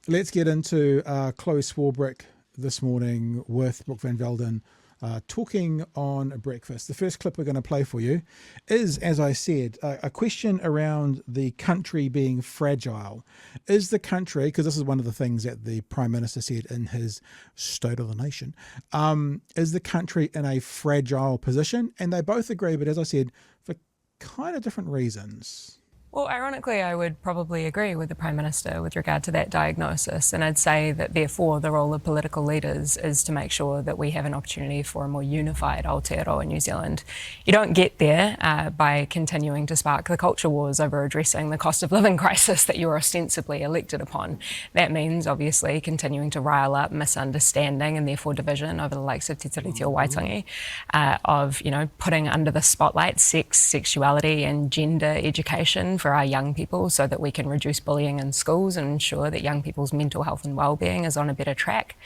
let's get into Chloe Swarbrick this morning with Brooke van Velden talking on breakfast. The first clip we're going to play for you is, as I said, a question around the country being fragile. Is the country, because this is one of the things that the Prime Minister said in his State of the Nation, is the country in a fragile position? And they both agree, but as I said, for kind of different reasons. Well, ironically, I would probably agree with the Prime Minister with regard to that diagnosis. And I'd say that, therefore, the role of political leaders is to make sure that we have an opportunity for a more unified Aotearoa in New Zealand. You don't get there by continuing to spark the culture wars over addressing the cost of living crisis that you're ostensibly elected upon. That means, obviously, continuing to rile up misunderstanding and therefore division over the likes of Te Tiriti o Waitangi, of, putting under the spotlight sex, sexuality and gender education for our young people so that we can reduce bullying in schools and ensure that young people's mental health and well-being is on a better track.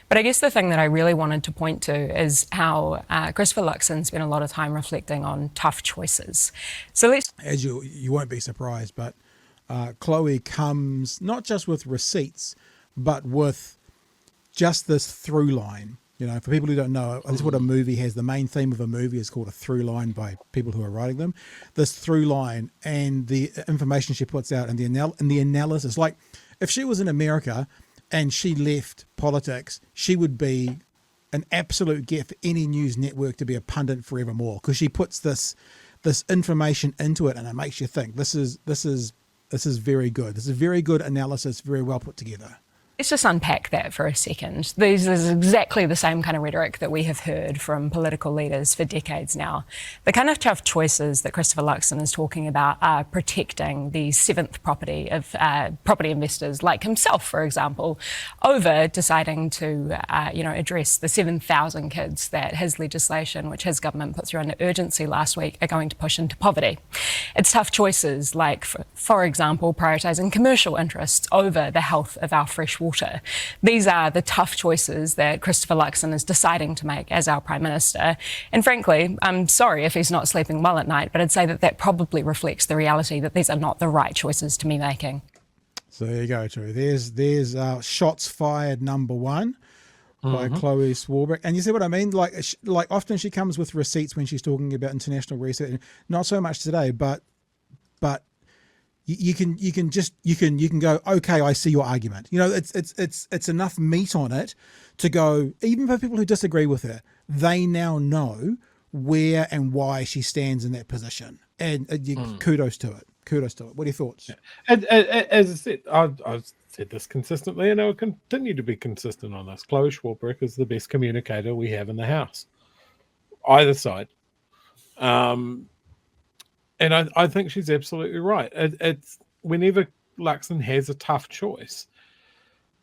But I guess the thing that I really wanted to point to is how Christopher Luxon spent a lot of time reflecting on tough choices. So let's... As you won't be surprised, but Chloe comes not just with receipts, but with just this through line. For people who don't know, this is what a movie has. The main theme of a movie is called a through line by people who are writing them. This through line and the information she puts out and the analysis. Like, if she was in America and she left politics, she would be an absolute get for any news network to be a pundit forevermore, because she puts this information into it and it makes you think. This is very good. This is very good analysis, very well put together. Let's just unpack that for a second. This is exactly the same kind of rhetoric that we have heard from political leaders for decades now. The kind of tough choices that Christopher Luxon is talking about are protecting the seventh property of property investors like himself, for example, over deciding to address the 7,000 kids that his legislation, which his government put through under urgency last week, are going to push into poverty. It's tough choices like, for example, prioritising commercial interests over the health of our fresh water. These are the tough choices that Christopher Luxon is deciding to make as our Prime Minister. And frankly, I'm sorry if he's not sleeping well at night, but I'd say that probably reflects the reality that these are not the right choices to be making. So there you go, Drew. There's shots fired number one by Chloe Swarbrick. And you see what I mean? Like often she comes with receipts when she's talking about international research. Not so much today, but you can go, okay, I see your argument. It's enough meat on it to go, even for people who disagree with her, they now know where and why she stands in that position. And kudos to it. Kudos to it. What are your thoughts? Yeah. And as I said, I've said this consistently, and I will continue to be consistent on this. Chloe Swarbrick is the best communicator we have in the House, either side. And I think she's absolutely right. It's whenever Luxon has a tough choice,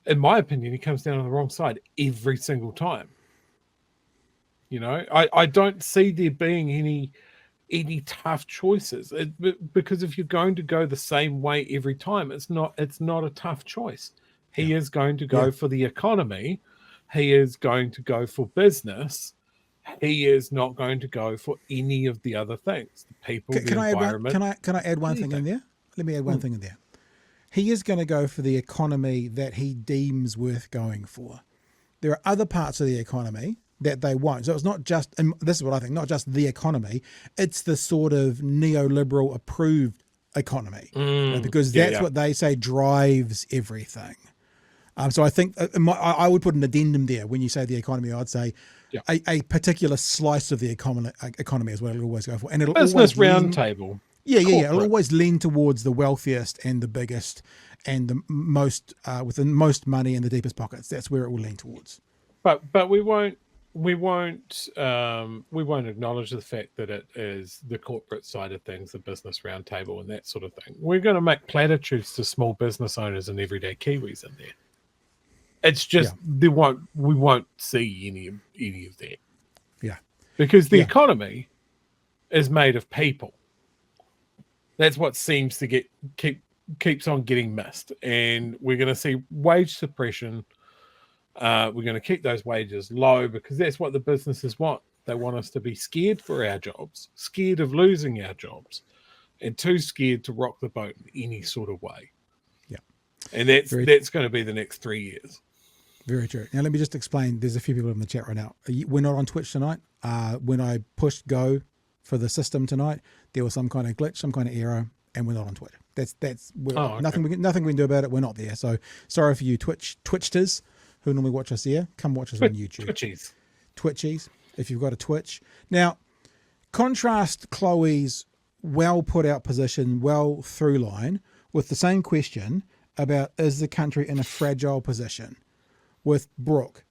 in my opinion, he comes down on the wrong side every single time. I don't see there being any tough choices, because if you're going to go the same way every time, it's not a tough choice. He is going to go for the economy. He is going to go for business. He is not going to go for any of the other things. The people, the environment. Can I add one thing in there? Let me add one thing in there. He is going to go for the economy that he deems worth going for. There are other parts of the economy that they won't. So it's not just, and this is what I think, not just the economy, it's the sort of neoliberal approved economy, because that's what they say drives everything. So I think I would put an addendum there when you say the economy. I'd say a particular slice of the economy is what it'll always go for. And it'll business roundtable. Yeah. It'll always lean towards the wealthiest and the biggest and the most, with the most money in the deepest pockets. That's where it will lean towards. But we won't acknowledge the fact that it is the corporate side of things, the business roundtable and that sort of thing. We're going to make platitudes to small business owners and everyday Kiwis in there. It's just we won't see any of that. Yeah, because the economy is made of people. That's what seems to keeps on getting missed, and we're going to see wage suppression. We're going to keep those wages low because that's what the businesses want. They want us to be scared for our jobs, scared of losing our jobs, and too scared to rock the boat in any sort of way. And that's going to be the next 3 years. Very true. Now, let me just explain. There's a few people in the chat right now. We're not on Twitch tonight. When I pushed go for the system tonight, there was some kind of glitch, some kind of error, and we're not on Twitch. Okay. Nothing we can do about it. We're not there. So sorry for you Twitchters who normally watch us there. Come watch us on YouTube. Twitchies, if you've got a Twitch. Now, contrast Chloe's well put out position, well through line with the same question about is the country in a fragile position with Brooke.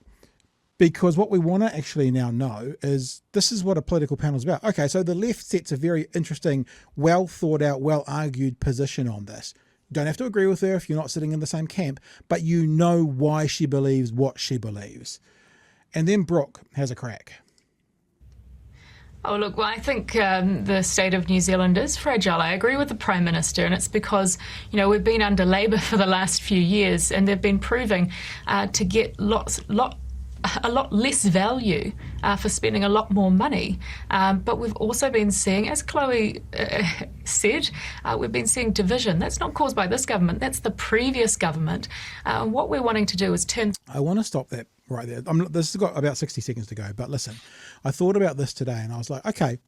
Because what we want to actually now know is this is what a political panel is about. Okay, so the left sets a very interesting, well thought out, well argued position on this. Don't have to agree with her if you're not sitting in the same camp, but you know why she believes what she believes. And then Brooke has a crack. Oh, look, well, I think the state of New Zealand is fragile. I agree with the Prime Minister, and it's because, we've been under Labour for the last few years, and they've been proving to get a lot less value for spending a lot more money. But we've also been seeing, as Chloe said, we've been seeing division. That's not caused by this government. That's the previous government. What we're wanting to do is turn... I want to stop that right there. This has got about 60 seconds to go, but listen, I thought about this today and I was like, okay,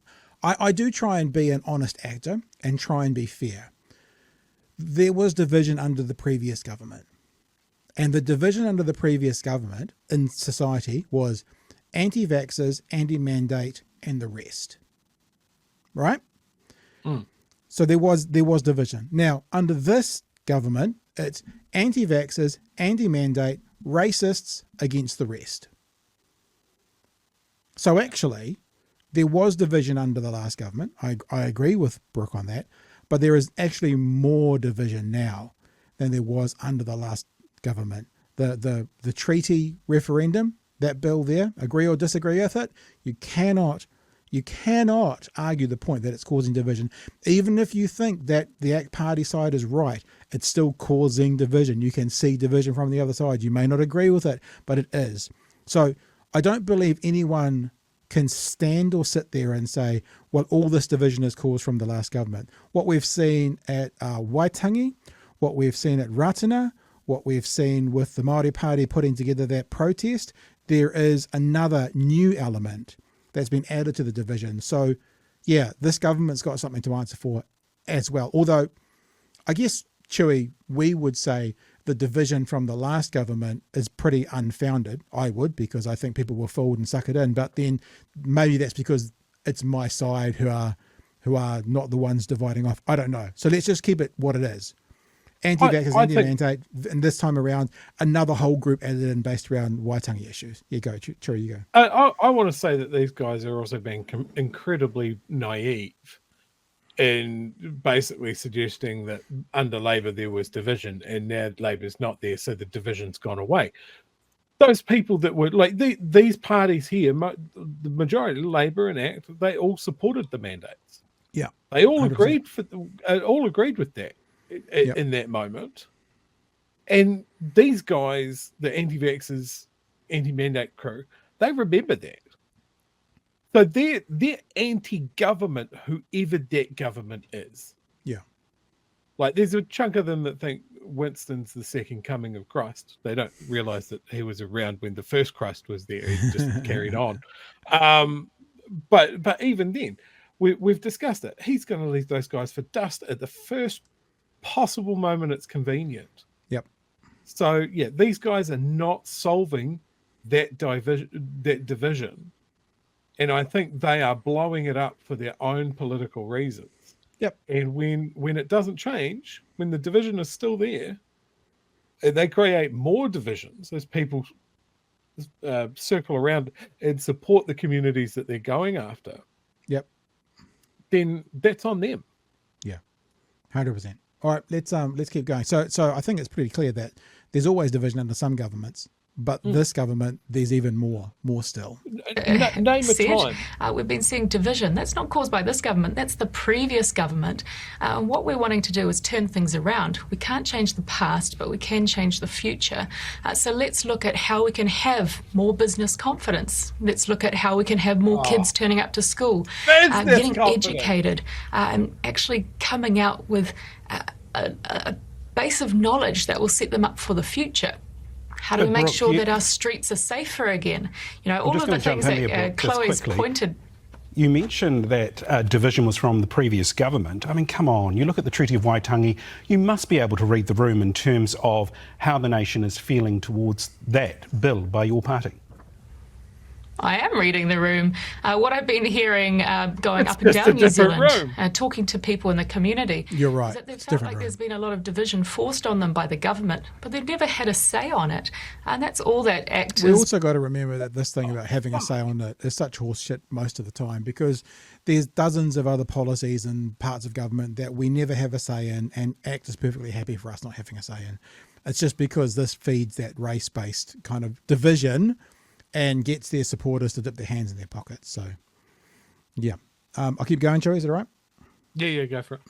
I do try and be an honest actor and try and be fair. There was division under the previous government. And the division under the previous government in society was anti-vaxxers, anti-mandate, and the rest. Right? So there was division. Now, under this government, it's anti-vaxxers, anti-mandate, racists against the rest. So actually, there was division under the last government. I agree with Brooke on that. But there is actually more division now than there was under the last government. The treaty referendum, that bill there, agree or disagree with it, you cannot argue the point that it's causing division. Even if you think that the ACT Party side is right, it's still causing division. You can see division from the other side. You may not agree with it, but it is. So I don't believe anyone can stand or sit there and say, well, all this division is caused from the last government. What we've seen at Waitangi, what we've seen at Ratana, what we've seen with the Māori Party putting together that protest, there is another new element that's been added to the division. So, yeah, this government's got something to answer for as well. Although, I guess, Chewy, we would say the division from the last government is pretty unfounded. I would, because I think people were fooled and suck it in. But then maybe that's because it's my side who are not the ones dividing off. I don't know. So let's just keep it what it is. Anti-vaxxers, anti-mandate, and this time around, another whole group added in based around Waitangi issues. You go, Chewy, you go. I want to say that these guys are also being incredibly naive in basically suggesting that under Labour there was division and now Labour's not there, so the division's gone away. Those people that were like these parties here, the majority, Labour and ACT, they all supported the mandates. Yeah, they all agreed with that in that moment. And these guys, the anti-vaxxers, anti-mandate crew, they remember that. So they're anti-government, whoever that government is. Yeah. Like there's a chunk of them that think Winston's the second coming of Christ. They don't realize that he was around when the first Christ was there. He just carried on. But even then, we've discussed it. He's going to leave those guys for dust at the first possible moment it's convenient. Yep. So yeah, these guys are not solving that division. And I think they are blowing it up for their own political reasons. Yep. And when it doesn't change, when the division is still there, and they create more divisions as people circle around and support the communities that they're going after. Yep. Then that's on them. Yeah. 100%. All right, let's keep going. So I think it's pretty clear that there's always division under some governments, but this government, there's even more still. Name a time. We've been seeing division. That's not caused by this government. That's the previous government. What we're wanting to do is turn things around. We can't change the past, but we can change the future. So let's look at how we can have more business confidence. Let's look at how we can have more kids turning up to school, getting educated, and actually coming out with base of knowledge that will set them up for the future? How do we make Brooke, sure that our streets are safer again? All of the things that Chloe's pointed. You mentioned that division was from the previous government. I mean, come on, you look at the Treaty of Waitangi, you must be able to read the room in terms of how the nation is feeling towards that bill by your party. I am reading the room. What I've been hearing going up and down New Zealand, talking to people in the community, you're right. Is that they've felt like there's been a lot of division forced on them by the government, but they've never had a say on it. And that's all that act is. We also got to remember that this thing about having a say on it is such horse shit most of the time, because there's dozens of other policies and parts of government that we never have a say in, and ACT is perfectly happy for us not having a say in. It's just because this feeds that race-based kind of division and gets their supporters to dip their hands in their pockets. So, yeah. I'll keep going, Joey. Is that all right? Yeah, go for it.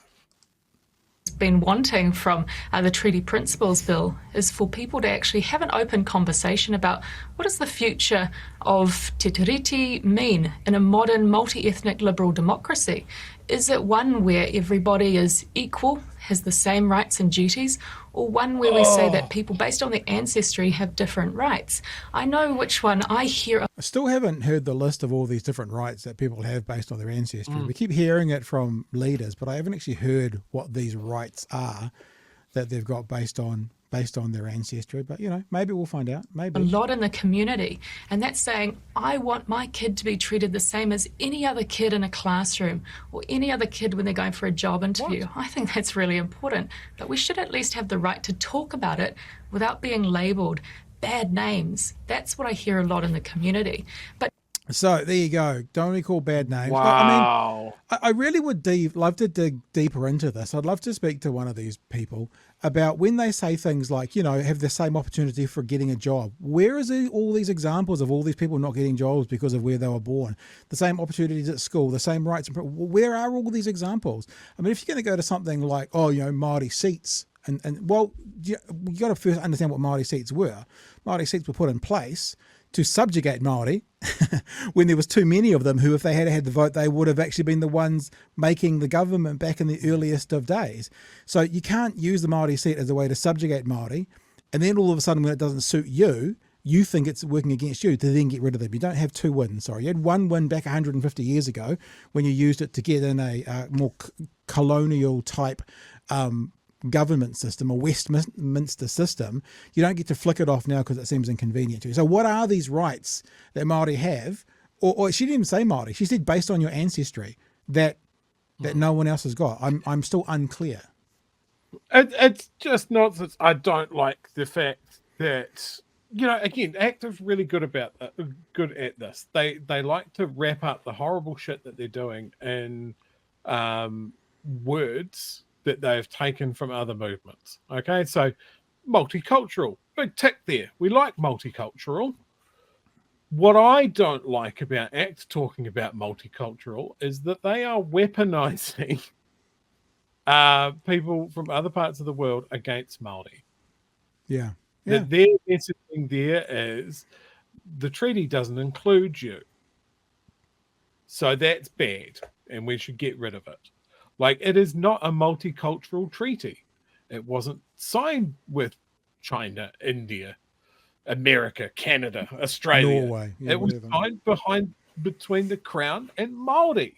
Been wanting from the Treaty Principles Bill is for people to actually have an open conversation about what does the future of Te Tiriti mean in a modern multi-ethnic liberal democracy? Is it one where everybody is equal, has the same rights and duties, or one where we say that people based on their ancestry have different rights? I know which one I hear. I still haven't heard the list of all these different rights that people have based on their ancestry. We keep hearing it from leaders, but I haven't actually heard what these rights are that they've got based on their ancestry. But, maybe we'll find out. Maybe. A lot in the community. And that's saying, I want my kid to be treated the same as any other kid in a classroom or any other kid when they're going for a job interview. I think that's really important. But we should at least have the right to talk about it without being labelled bad names. That's what I hear a lot in the community. But so there you go. Don't recall bad names. Wow. I mean, I really would love to dig deeper into this. I'd love to speak to one of these people about when they say things like, have the same opportunity for getting a job. Where is all these examples of all these people not getting jobs because of where they were born? The same opportunities at school, the same rights. Where are all these examples? I mean, if you're going to go to something like, Māori seats, and you got to first understand what Māori seats were. Māori seats were put in place to subjugate Māori when there was too many of them who, if they had had the vote, they would have actually been the ones making the government back in the earliest of days. So you can't use the Māori seat as a way to subjugate Māori, and then all of a sudden when it doesn't suit you, you think it's working against you to then get rid of them. You don't have two wins, sorry. You had one win back 150 years ago when you used it to get in a more colonial type government system, a Westminster system. You don't get to flick it off now because it seems inconvenient to you. So what are these rights that Māori have? Or she didn't even say Māori. She said based on your ancestry that no one else has got. I'm still unclear. It's just nonsense. I don't like the fact that, again, ACT is really good at this. They like to wrap up the horrible shit that they're doing in words that they've taken from other movements. Okay, so multicultural, big tick there. We like multicultural. What I don't like about ACT talking about multicultural is that they are weaponizing people from other parts of the world against Māori. Yeah. That their messaging there is the treaty doesn't include you. So that's bad, and we should get rid of it. Like, it is not a multicultural treaty. It wasn't signed with China, India, America, Canada, Australia. Norway. Yeah, it was signed between the Crown and Māori.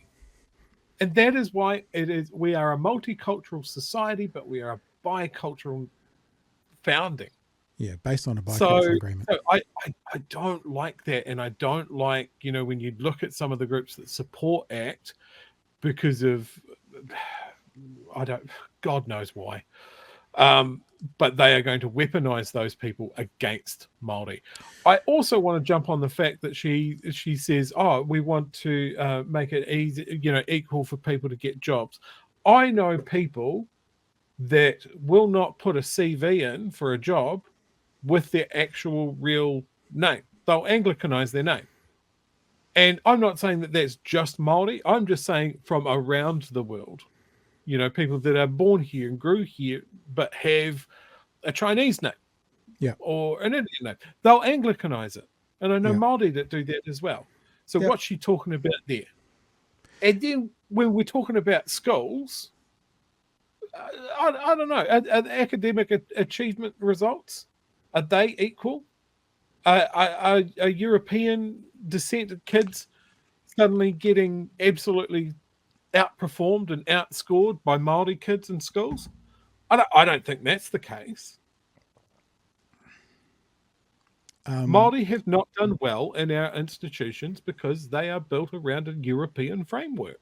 And that is why we are a multicultural society, but we are a bicultural founding. Yeah, based on a bicultural agreement. So I don't like that. And I don't like, when you look at some of the groups that support ACT because of, God knows why. But they are going to weaponize those people against Māori. I also want to jump on the fact that she says, we want to make it easy, equal for people to get jobs. I know people that will not put a CV in for a job with their actual real name. They'll Anglicanize their name. And I'm not saying that that's just Māori. I'm just saying from around the world. People that are born here and grew here, but have a Chinese name, or an Indian name. They'll Anglicanize it, and I know Māori that do that as well. So what's she talking about there? And then when we're talking about schools, I don't know. Are the academic achievement results, are they equal? Are European descent kids suddenly getting absolutely outperformed and outscored by Māori kids in schools? I don't think that's the case. Māori have not done well in our institutions because they are built around a European framework.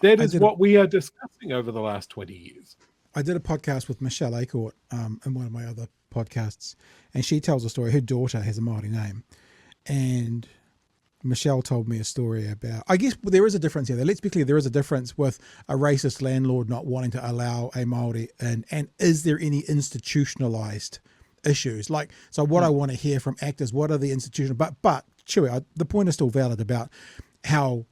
That is what we are discussing over the last 20 years. I did a podcast with Michelle Acortt in one of my other podcasts, and she tells a story. Her daughter has a Māori name, and Michelle told me a story about, I guess there is a difference here. Let's be clear, there is a difference with a racist landlord not wanting to allow a Māori in, and is there any institutionalized issues? Like, so what I want to hear from actors, what are the institutional, but Chewy, the point is still valid about how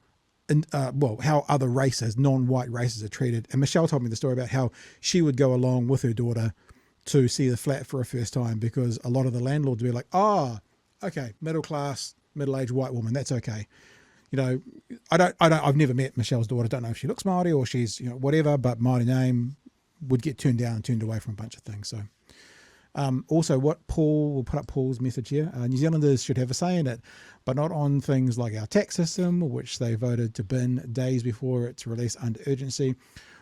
how other races, non-white races are treated. And Michelle told me the story about how she would go along with her daughter to see the flat for a first time because a lot of the landlords would be like, okay, middle-aged white woman, that's okay. You know, I've never met Michelle's daughter. Don't know if she looks Māori or she's, whatever, but Māori name would get turned down and turned away from a bunch of things. So also what we'll put up Paul's message here. New Zealanders should have a say in it, but not on things like our tax system, which they voted to bin days before its release under urgency,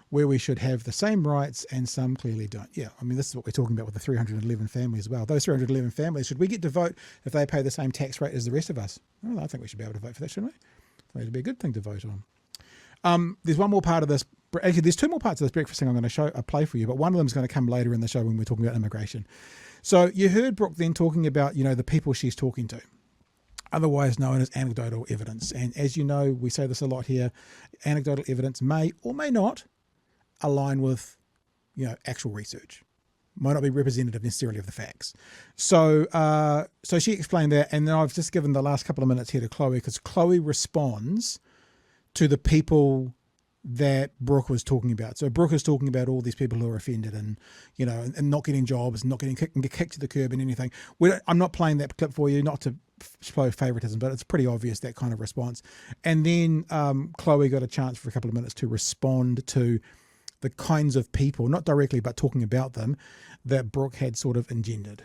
where we should have the same rights and some clearly don't. Yeah, I mean, this is what we're talking about with the 311 families as well. Those 311 families, should we get to vote if they pay the same tax rate as the rest of us? Well, I think we should be able to vote for that, shouldn't we? I think it'd be a good thing to vote on. There's one more part of this. Actually, there's two more parts of this breakfast thing I'm going to play for you, but one of them is going to come later in the show when we're talking about immigration. So you heard Brooke then talking about, the people she's talking to, otherwise known as anecdotal evidence. And as you know, we say this a lot here, anecdotal evidence may or may not align with, actual research. Might not be representative necessarily of the facts. So so she explained that, and then I've just given the last couple of minutes here to Chloe, because Chloe responds to the people that Brooke was talking about. So Brooke is talking about all these people who are offended and, and not getting jobs, and not getting kicked to the curb and anything. I'm not playing that clip for you, not to show favoritism, but it's pretty obvious, that kind of response. And then Chloe got a chance for a couple of minutes to respond to the kinds of people, not directly, but talking about them, that Brooke had sort of engendered.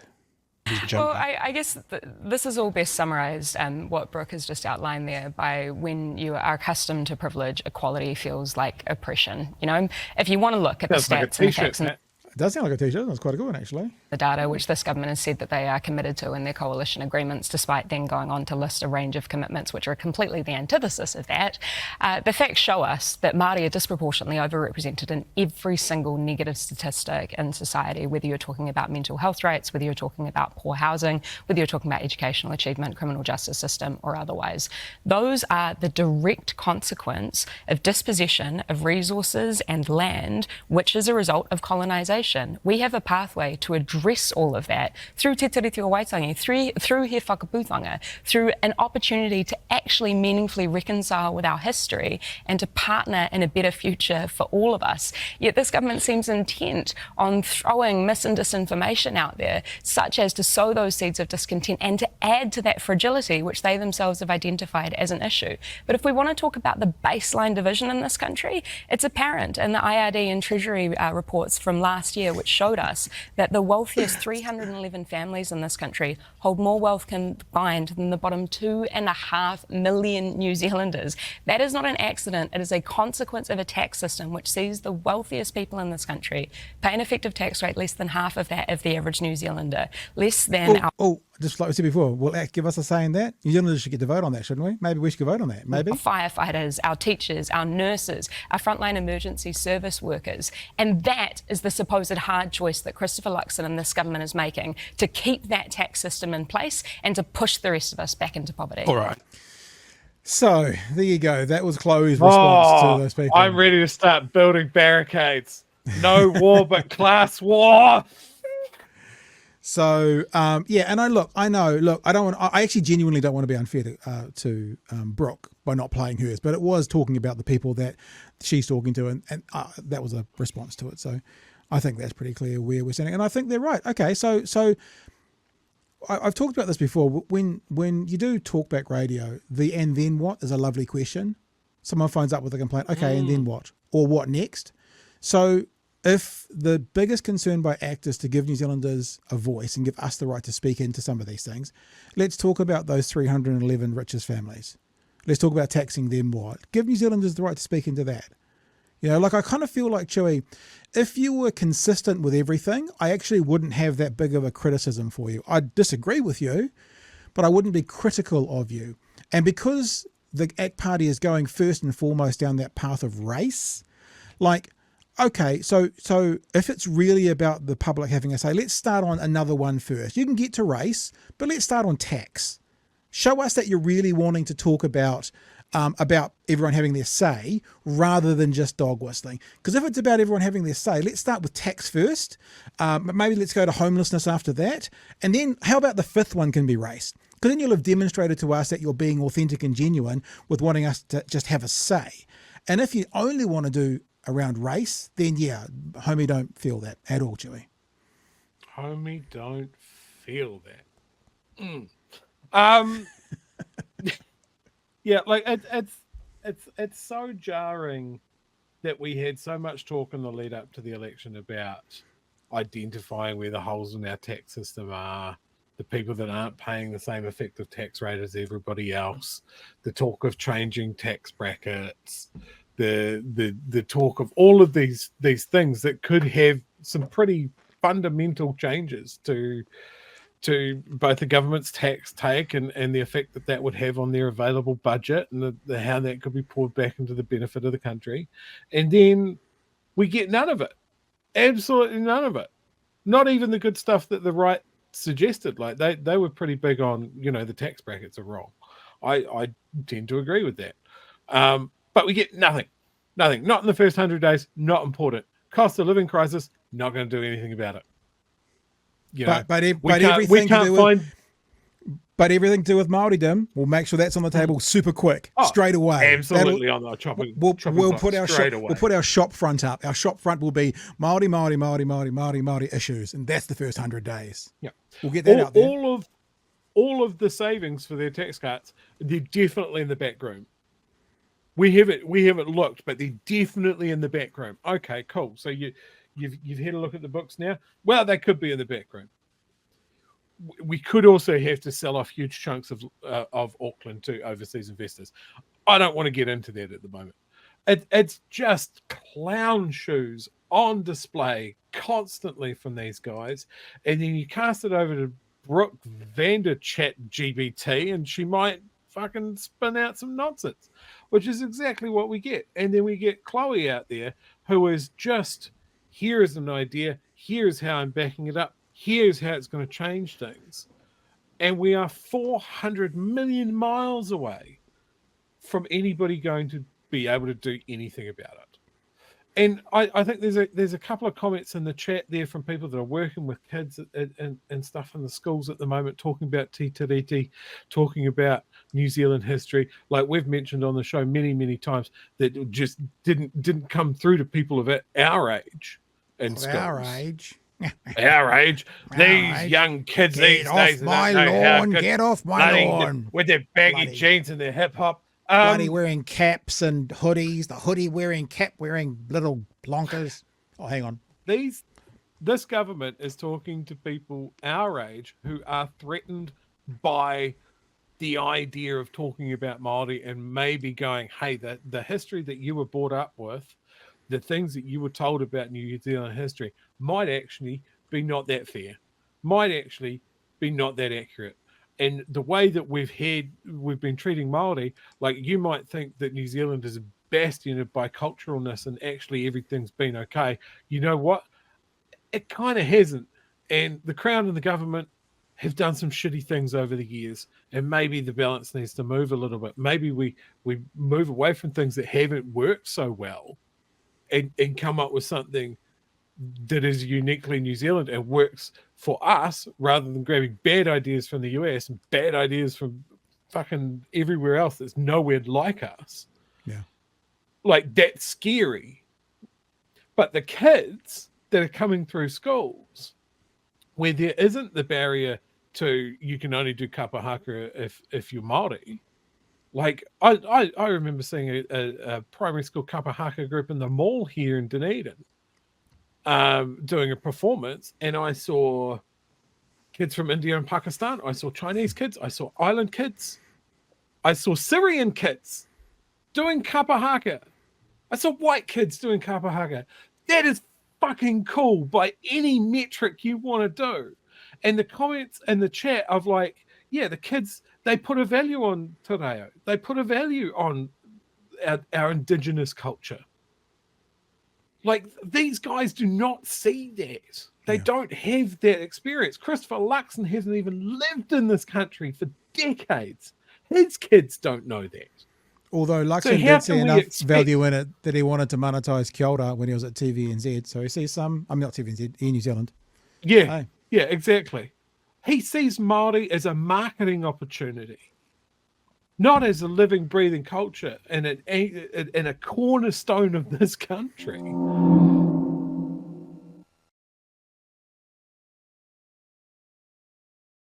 Well, I guess this is all best summarised, what Brooke has just outlined there, by when you are accustomed to privilege, equality feels like oppression. If you want to look at the stats and the facts, it does sound like a t-shirt. That's quite a good one, actually. The data, which this government has said that they are committed to in their coalition agreements, despite then going on to list a range of commitments which are completely the antithesis of that. The facts show us that Māori are disproportionately overrepresented in every single negative statistic in society, whether you're talking about mental health rates, whether you're talking about poor housing, whether you're talking about educational achievement, criminal justice system, or otherwise. Those are the direct consequence of dispossession of resources and land, which is a result of colonisation. We have a pathway to address all of that through Te Tiriti o Waitangi, through he whakapūtanga, through an opportunity to actually meaningfully reconcile with our history and to partner in a better future for all of us. Yet this government seems intent on throwing mis and disinformation out there, such as to sow those seeds of discontent and to add to that fragility which they themselves have identified as an issue. But if we want to talk about the baseline division in this country, it's apparent in the IRD and Treasury reports from last year, which showed us that the wealthiest 311 families in this country hold more wealth combined than the bottom 2.5 million New Zealanders. That is not an accident. It is a consequence of a tax system which sees the wealthiest people in this country pay an effective tax rate less than half of that of the average New Zealander, less than just like we said before, will ACT give us a say in that? New Zealanders should get to vote on that, shouldn't we? Maybe we should vote on that, maybe. Our firefighters, our teachers, our nurses, our frontline emergency service workers. And that is the supposed hard choice that Christopher Luxon and this government is making, to keep that tax system in place and to push the rest of us back into poverty. All right. So, there you go. That was Chloe's response to those people. I'm ready to start building barricades. No war, but class war. So, and I actually genuinely don't want to be unfair to Brooke by not playing hers, but it was talking about the people that she's talking to, and that was a response to it. So I think that's pretty clear where we're standing, and I think they're right. Okay, so I've talked about this before. When you do talkback radio, the "and then what" is a lovely question. Someone phones up with a complaint. Okay, and then what? Or what next? So if the biggest concern by ACT is to give New Zealanders a voice and give us the right to speak into some of these things, let's talk about those 311 richest families. Let's talk about taxing them more. Give New Zealanders the right to speak into that. You know, like I kind of feel like, Chewy, if you were consistent with everything, I actually wouldn't have that big of a criticism for you. I'd disagree with you, but I wouldn't be critical of you. And because the ACT Party is going first and foremost down that path of race, like, okay, so if it's really about the public having a say, let's start on another one first. You can get to race, but let's start on tax. Show us that you're really wanting to talk about everyone having their say rather than just dog whistling. Because if it's about everyone having their say, let's start with tax first. Maybe let's go to homelessness after that. And then how about the fifth one can be race? Because then you'll have demonstrated to us that you're being authentic and genuine with wanting us to just have a say. And if you only want to do around race, then yeah, homie, don't feel that at all, Chewy. Homie, don't feel that. Yeah, like it's so jarring that we had so much talk in the lead up to the election about identifying where the holes in our tax system are, the people that aren't paying the same effective tax rate as everybody else, the talk of changing tax brackets, the talk of all of these things that could have some pretty fundamental changes to both the government's tax take and the effect that would have on their available budget and the how that could be poured back into the benefit of the country. And then we get none of it. Absolutely none of it. Not even the good stuff that the right suggested. Like they were pretty big on, the tax brackets are wrong. I tend to agree with that. But we get nothing. Nothing. Not in the first 100 days. Not important. Cost of living crisis. Not going to do anything about it. But everything to do with Māoridom, we'll make sure that's on the table super quick, straight away. Absolutely on the chopping. We'll put our shop front up. Our shop front will be Māori issues, and that's the first 100 days. Yeah, we'll get that out there. All of the savings for their tax cuts, they're definitely in the back room. We haven't looked, but they're definitely in the back room. Okay, cool. So You've had a look at the books now. Well, they could be in the background. We could also have to sell off huge chunks of Auckland to overseas investors. I don't want to get into that at the moment. It's just clown shoes on display constantly from these guys, and then you cast it over to Brooke van GBT, and she might fucking spin out some nonsense, which is exactly what we get. And then we get Chloe out there who is just, here's an idea, here's how I'm backing it up, here's how it's going to change things. And we are 400 million miles away from anybody going to be able to do anything about it. And I think there's a couple of comments in the chat there from people that are working with kids and stuff in the schools at the moment, talking about Te Tiriti, talking about New Zealand history. Like we've mentioned on the show many, many times, that just didn't come through to people of our age in schools. Our age. Our age. These young kids these days. Get off my lawn. With their baggy jeans and their hip hop. Bloody wearing caps and hoodies, the hoodie wearing, cap wearing little blonkers. Oh, hang on. This government is talking to people our age who are threatened by the idea of talking about Māori and maybe going, hey, the history that you were brought up with, the things that you were told about New Zealand history might actually be not that fair, might actually be not that accurate. And the way that we've been treating Māori, like you might think that New Zealand is a bastion of biculturalness and actually everything's been okay. You know what? It kind of hasn't. And the Crown and the government have done some shitty things over the years. And maybe the balance needs to move a little bit. Maybe we move away from things that haven't worked so well and come up with something that is uniquely New Zealand and works for us, rather than grabbing bad ideas from the US and bad ideas from fucking everywhere else that's nowhere like us. Yeah. Like, that's scary. But the kids that are coming through schools where there isn't the barrier to you can only do kapa haka if you're Māori. Like, I remember seeing a primary school kapa haka group in the mall here in Dunedin. doing a performance, and I saw kids from India and Pakistan. I saw Chinese kids. I saw island kids. I saw Syrian kids doing kapa haka. I saw white kids doing kapa haka. That is fucking cool by any metric you want to do. And the comments in the chat of like, yeah, the kids, they put a value on te reo. They put a value on our indigenous culture. Like, these guys do not see that. They don't have that experience. Christopher Luxon hasn't even lived in this country for decades. His kids don't know that. Although Luxon did see enough value in it that he wanted to monetize Kia ora when he was at TVNZ. So he sees some, I mean, not TVNZ, Air New Zealand. Yeah, Hey. yeah, exactly. He sees Māori as a marketing opportunity, not as a living, breathing culture and a cornerstone of this country.